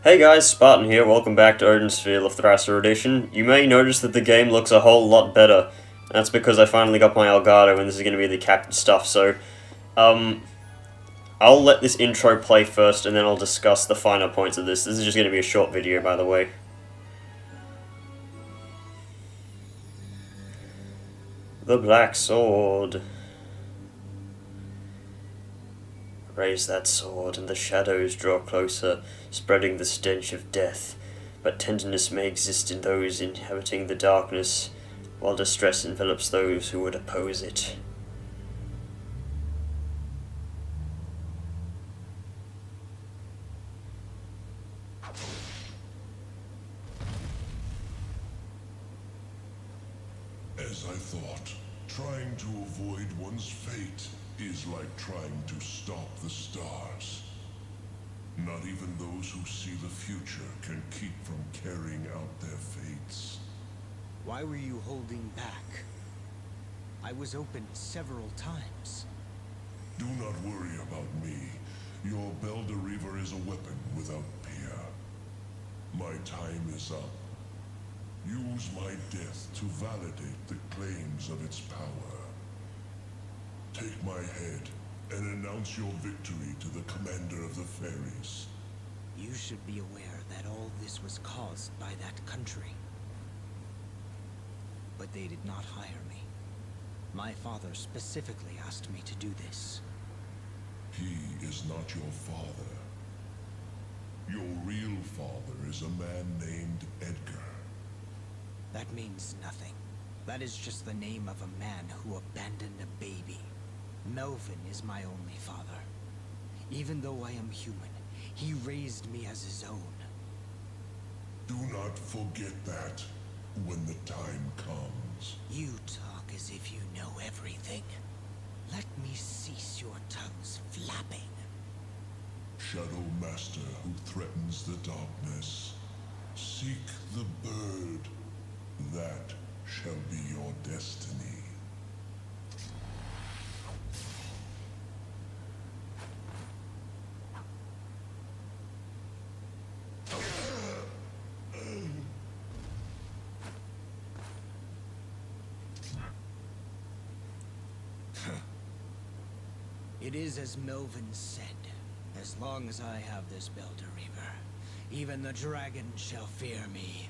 Hey guys, Spartan here, welcome back to Odin's THEREALSPARTAN edition. You may notice that the game looks a whole lot better. That's because I finally got my Elgato and this is going to be the captain stuff, so... I'll let this intro play first and then I'll discuss the finer points of this. This is just going to be a short video, by the way. The Black Sword. Raise that sword, and the shadows draw closer, spreading the stench of death. But tenderness may exist in those inhabiting the darkness, while distress envelops those who would oppose it. As I thought, trying to avoid one's fate is like trying to stop the stars. Not even those who see the future can keep from carrying out their fates. Why were you holding back? I was open several times. Do not worry about me. Your THEREALSPARTAN is a weapon without peer. My time is up. Use my death to validate the claims of its power. Take my head and announce your victory to the commander of the fairies. You should be aware that all this was caused by that country. But they did not hire me. My father specifically asked me to do this. He is not your father. Your real father is a man named Edgar. That means nothing. That is just the name of a man who abandoned a baby. Melvin is my only father. Even though I am human, he raised me as his own. Do not forget that when the time comes. You talk as if you know everything. Let me cease your tongues flapping. Shadow Master who threatens the darkness. Seek the bird. That shall be your destiny. It is as Melvin said. As long as I have this THEREALSPARTAN, even the dragon shall fear me.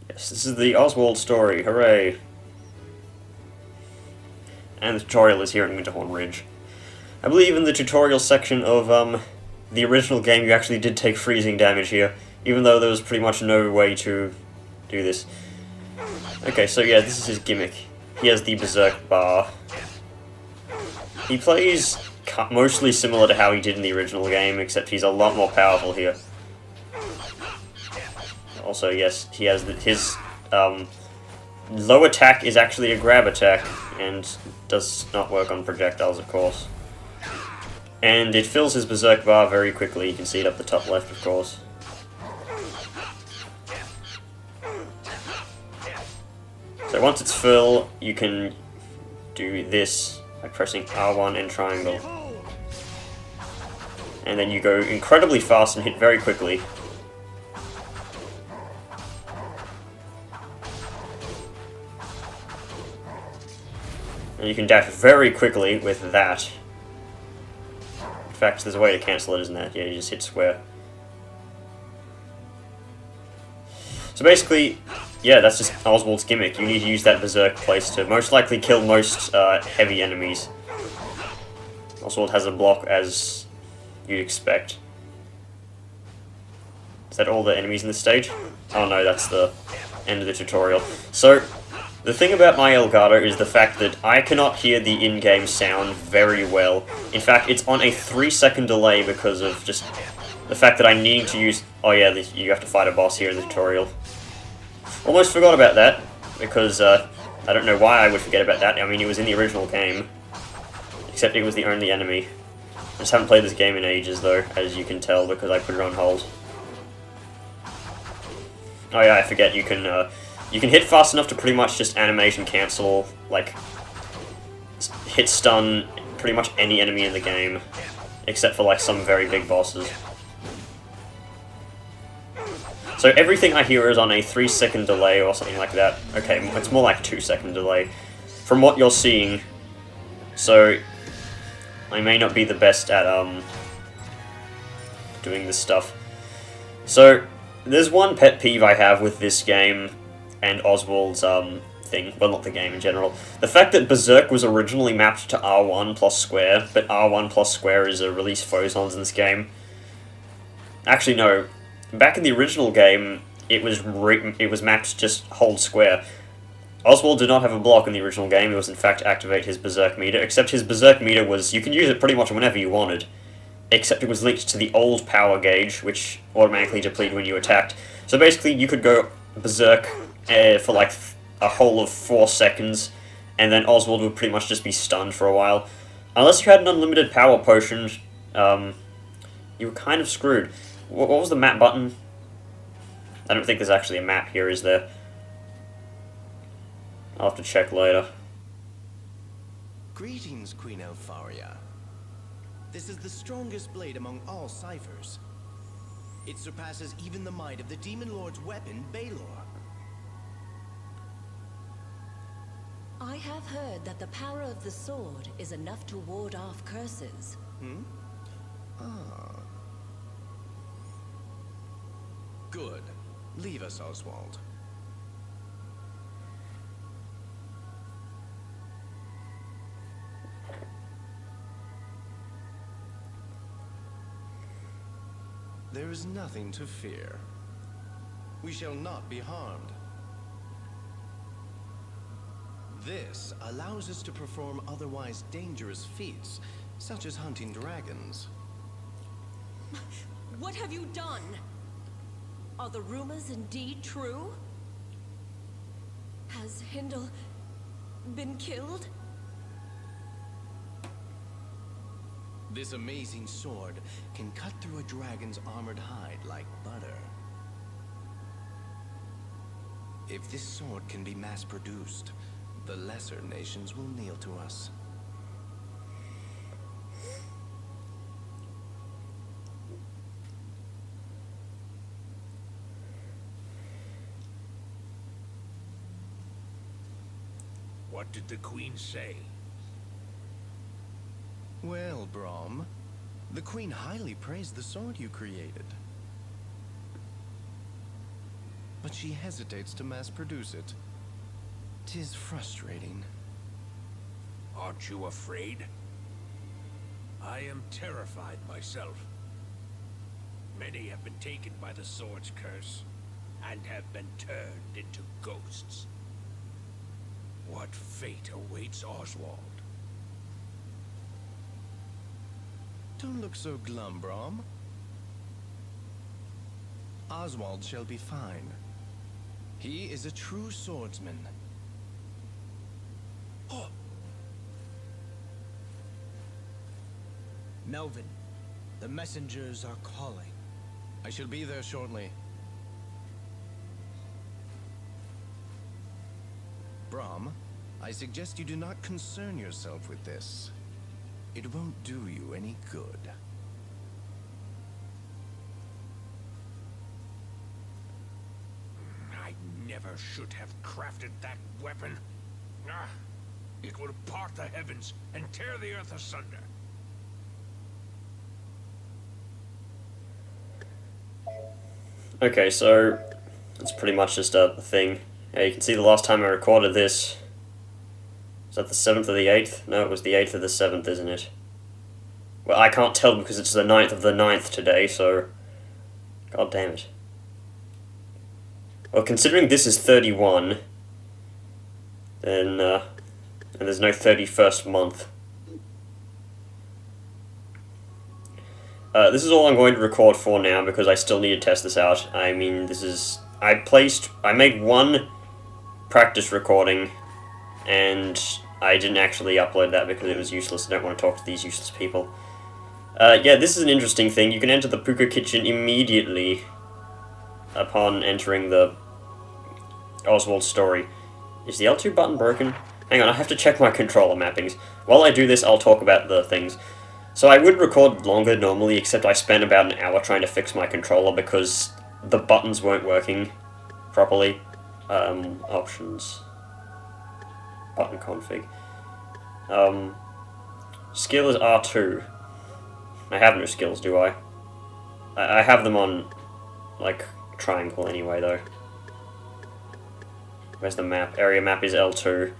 Yes, this is the Oswald story, hooray! And the tutorial is here in Winterhorn Ridge. I believe in the tutorial section of, the original game you actually did take freezing damage here, even though there was pretty much no way to do this. Okay, so yeah, this is his gimmick. He has the Berserk bar. He plays mostly similar to how he did in the original game, except he's a lot more powerful here. Also, yes, he has his low attack is actually a grab attack, and does not work on projectiles, of course. And it fills his Berserk bar very quickly, you can see it up the top left, of course. So once it's full, you can do this by pressing R1 and triangle. And then you go incredibly fast and hit very quickly. And you can dash very quickly with that. In fact, there's a way to cancel it, isn't there? Yeah, you just hit square. So basically, yeah, that's just Oswald's gimmick. You need to use that Berserk place to most likely kill most heavy enemies. Oswald has a block as you'd expect. Is that all the enemies in this stage? Oh no, that's the end of the tutorial. So, the thing about my Elgato is the fact that I cannot hear the in-game sound very well. In fact, it's on a 3-second delay because of just the fact that I need to use... Oh yeah, you have to fight a boss here in the tutorial. Almost forgot about that, because I don't know why I would forget about that. I mean, it was in the original game, except it was the only enemy. I just haven't played this game in ages, though, as you can tell, because I put it on hold. Oh yeah, I forget, you can hit fast enough to pretty much just animation cancel, like, hit stun pretty much any enemy in the game. except for like some very big bosses. So everything I hear is on a 3-second delay or something like that. Okay, it's more like 2-second delay from what you're seeing. So I may not be the best at doing this stuff. So there's one pet peeve I have with this game and Oswald's thing. Well, not the game in general. The fact that Berserk was originally mapped to R1 plus square, but R1 plus square is a release phosons in this game. Actually, no. Back in the original game, it was mapped to just hold square. Oswald did not have a block in the original game. It was in fact activate his Berserk meter, except his Berserk meter was, you can use it pretty much whenever you wanted. Except it was linked to the old power gauge, which automatically depleted when you attacked. So basically, you could go Berserk for like a whole of 4 seconds, and then Oswald would pretty much just be stunned for a while. Unless you had an unlimited power potion, you were kind of screwed. What was the map button? I don't think there's actually a map here, is there? I'll have to check later. Greetings, Queen Elfaria. This is the strongest blade among all ciphers. It surpasses even the might of the Demon Lord's weapon, Baelor. I have heard that the power of the sword is enough to ward off curses. Ah. Good. Leave us, Oswald. There is nothing to fear. We shall not be harmed. This allows us to perform otherwise dangerous feats, such as hunting dragons. What have you done? Are the rumors indeed true? Has Hindle been killed? This amazing sword can cut through a dragon's armored hide like butter. If this sword can be mass-produced, the lesser nations will kneel to us. What did the Queen say? Well, Brahm, the Queen highly praised the sword you created. But she hesitates to mass-produce it. 'Tis frustrating. Aren't you afraid? I am terrified myself. Many have been taken by the sword's curse, and have been turned into ghosts. What fate awaits Oswald? Don't look so glum, Brahm. Oswald shall be fine. He is a true swordsman. Oh, Melvin, the messengers are calling. I shall be there shortly. Brahm, I suggest you do not concern yourself with this. It won't do you any good. I never should have crafted that weapon. Ah, it will part the heavens and tear the earth asunder. Okay, so it's pretty much just a thing. Yeah, you can see the last time I recorded this. Is that the 7th or the 8th? No, it was the 8th or the 7th, isn't it? Well, I can't tell because it's the 9th of the 9th today, so... God damn it. Well, considering this is 31, then, and there's no 31st month. This is all I'm going to record for now because I still need to test this out. I mean, this is... I made one practice recording, and I didn't actually upload that because it was useless. I don't want to talk to these useless people. Yeah, this is an interesting thing. You can enter the Puka Kitchen immediately upon entering the Oswald story. Is the L2 button broken? Hang on, I have to check my controller mappings. While I do this, I'll talk about the things. So I would record longer normally, except I spent about an hour trying to fix my controller because the buttons weren't working properly. Options. Button config. Skill is R2. I have no skills, do I? I have them on, like, triangle anyway, though. Where's the map? Area map is L2.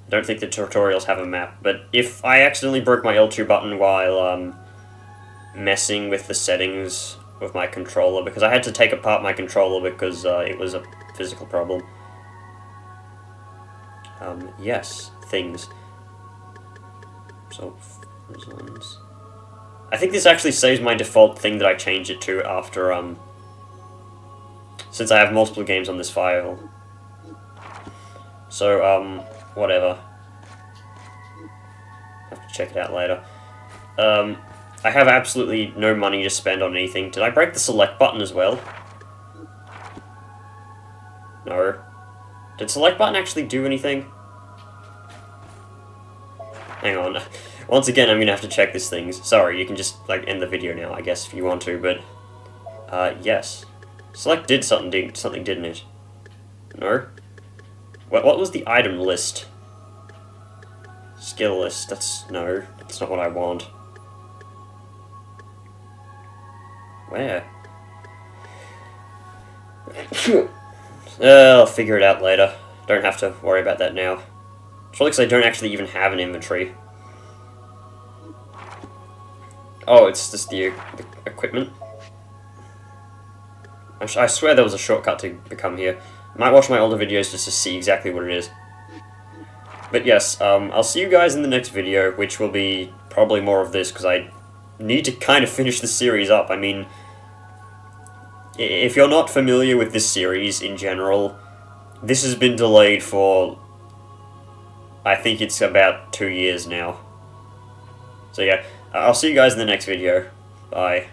I don't think the tutorials have a map, but if I accidentally broke my L2 button while, messing with the settings with my controller, because I had to take apart my controller because, it was a physical problem. Yes, things. So, zones. I think this actually saves my default thing that I changed it to after, since I have multiple games on this file. So, whatever. Have to check it out later. I have absolutely no money to spend on anything. Did I break the select button as well? No. Did select button actually do anything? Hang on. Once again, I'm gonna have to check these things. Sorry, you can just, like, end the video now, I guess, if you want to, but... yes. Select did something, didn't it? No? What was the item list? Skill list, that's not what I want. Where? I'll figure it out later. Don't have to worry about that now. It's probably because I don't actually even have an inventory. Oh, it's just the equipment. I swear there was a shortcut to become here. I might watch my older videos just to see exactly what it is. But yes, I'll see you guys in the next video, which will be probably more of this, because I need to kind of finish the series up. I mean, if you're not familiar with this series in general, this has been delayed for, I think it's about 2 years now. So yeah, I'll see you guys in the next video. Bye.